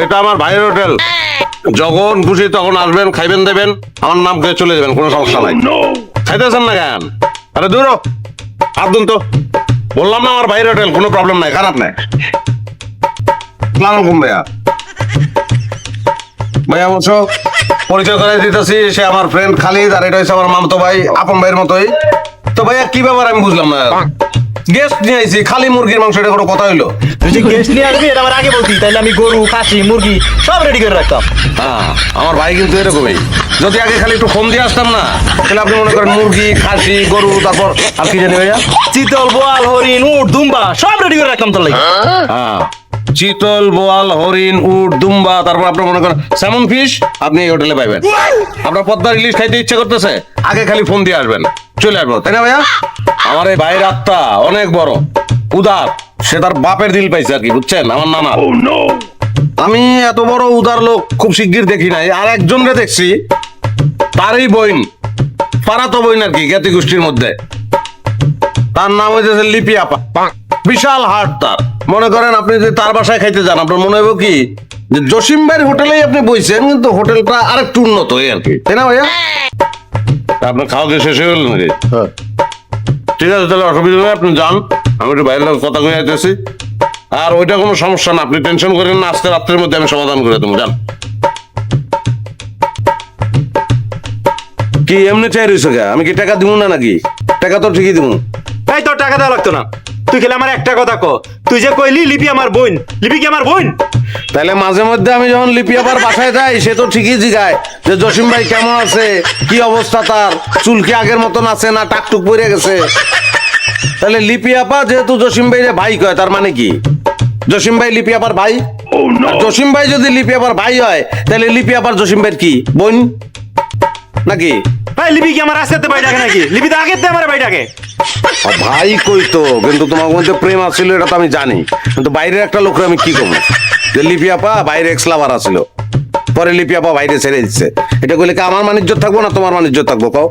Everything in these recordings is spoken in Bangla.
এটা আমার ভাইয়ের হোটেল, যখন খুশি তখন আসবেন, খাইবেন দেবেন, আমার নাম করে চলে যাবেন, কোনো সমস্যা নাই। খাইতেছেন না কেন? আরে দূর হ, হাত দুন তো। বললাম না আমার ভাইয়ের হোটেল, কোনো প্রবলেম নাই, খারাপ নাই। আসসালামু আলাইকুম ভাইয়া। ভাইয়া বলছো পরিচয় করে দিতেছি, সে আমার ফ্রেন্ড খালিদ, আর এটা হচ্ছে আমার মামতো ভাই, আপন ভাইয়ের মতোই। তো ভাইয়া কি ব্যাপার আমি বুঝলাম না। গেস্ট নিয়ে আইছি, খালি মুরগির মাংস, এটা কোনো কথা হইলো? তুই যে গেস্ট নিয়ে আসবি এটা আমার আগে বলতি, তাইলে আমি গরু, খাসি, মুরগি সব রেডি করে রাখতাম। হ্যাঁ, আমার ভাই কিন্তু এরকমই। যদি আগে খালি একটু ফোন দিয়ে আসতাম না, তাহলে আপনি মনে করেন মুরগি, খাসি, গরু, তারপর আর কি জানি ভাইয়া, চিতল, বোয়াল, হরিণ, উট, দুম্বা সব রেডি করে রাখতাম তোর লাগি। হ্যাঁ, চিতল, বোয়াল, হরিণ, উট, দুম্বা, তারপর আপনার মনে করেন স্যামন ফিশ আপনি এই হোটেলে পাইবেন। আপনার পদ্মার ইলিশ খাইতে ইচ্ছা করতেছে, আগে খালি ফোন দিয়ে আসবেন, চলে আসবো, তাই না ভাইয়া? আমার এই ভাইয়ের আত্মা অনেক বড়, উদার, সে তার বাপের দিল পাইছে আর কি, বুঝছেন, আমার নানা। আমি এত বড় উদার লোক খুব শিগগির দেখি নাই। আর একজনকে দেখছি, তারই বইন, পাড়াতো বইন আর কি, জ্ঞাতি গোষ্ঠীর মধ্যে। তার নাম হইতেছে লিপি আপা। বিশাল হাট তার। মনে করেন আপনি যদি তার বাসায় খাইতে যান, আপনার মনে হবে কি যে জসিম ভাইয়ের হোটেলেই আপনি বইছেন, কিন্তু হোটেলটা আরেকটু উন্নত এই আর কি, তাই না ভাইয়া? তা আপনার খাওয়া কি শেষ হয়ে গেল নাকি? ঠিক আছে, তাহলে অসুবিধা নেই, আপনি যান, আমি একটু বাইরের লোক কথা কয়ে যাইতেছি। আর ওইটা কোনো সমস্যা না, আপনি টেনশন করেন না, আজকে রাত্রের মধ্যে আমি সমাধান করে দেবো, যান। কি এমনি চাই রয়েছে গা? আমি কি টাকা দিব না নাকি? টাকা তো ঠিকই দিব। এই তোর টাকা দেওয়া লাগতো না, তুই খেলে আমার একটা কথা ক, তুই যে কইলি লিপি আমার বোন, লিপি কি আমার বোন? তাহলে মাঝে মধ্যে আমি যখন লিপি আবার বাসায় যাই, সে তো ঠিকই জিগায় যে জসিম ভাই কেমন আছে, কি অবস্থা, তার চুল কি আগের মতন আছে না টাকটুক পড়ে গেছে। তাহলে লিপি আপা যেহেতু জসিম ভাই ভাই কয়, তার মানে কি জসিম ভাই লিপি আপার ভাই? আর জসিম ভাই যদি লিপি আপার ভাই হয়, তাহলে লিপি আপার জসিম ভাইয়ের কি বোন নাকি? ভাই লিপি কি আমার আজকে ভাই ডাকে নাকি? লিপি তো আগের আমার ভাই ডাকে। ভাই কইতো, কিন্তু তোমার মধ্যে প্রেম আছিল এটা তো আমি জানি, কিন্তু বাইরের একটা লোকের আমি কি করবো যে লিপি আপা বাইরে এক্স লাভার আছিল, পরে লিপি আপা বাইরে ছেড়ে দিচ্ছে, এটা কইলে কি আমার মানিজ্য থাকবো না তোমার মানিজ্য থাকবো কও?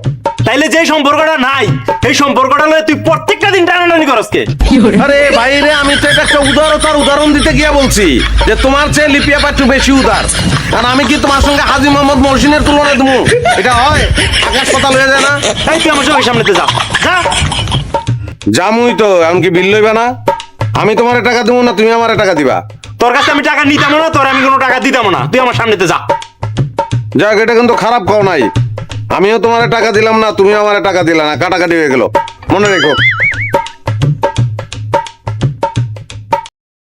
তাইলে যে সম্পর্কটা নাই, এই সম্পর্কটা লয়ে তুই প্রত্যেকটা দিন টানাটানি করস কে? আরে বাইরে আমি তো এটা একটা উদারতার উদাহরণ দিতে গিয়া বলছি যে তোমার চেয়ে লিপি আপা একটু বেশি উদার। আর আমি কি তোমার সঙ্গে হাজী মোহাম্মদ মহসিনের তুলনা দেবো? এটা হয়? আকাশ পাতাল হয়ে যায় না? এই তুই আমার চোখের সামনেতে যা যা। জামুই তো, এমনকি বিল লইবে না? আমি তোমার টাকা দেবো না, তুমি আমার টাকা দিবা? তোর কাছে আমি টাকা নিতাম না, তোর আমি কোনো টাকা দিতাম না, তুই আমার সামনেতে যা। যাক, এটা কিন্তু খারাপ খাও নাই, আমিও তোমার টাকা দিলাম না, তুমিও আমার টাকা দিলা না, কাটাকাটি হয়ে গেল, মনে রেখো।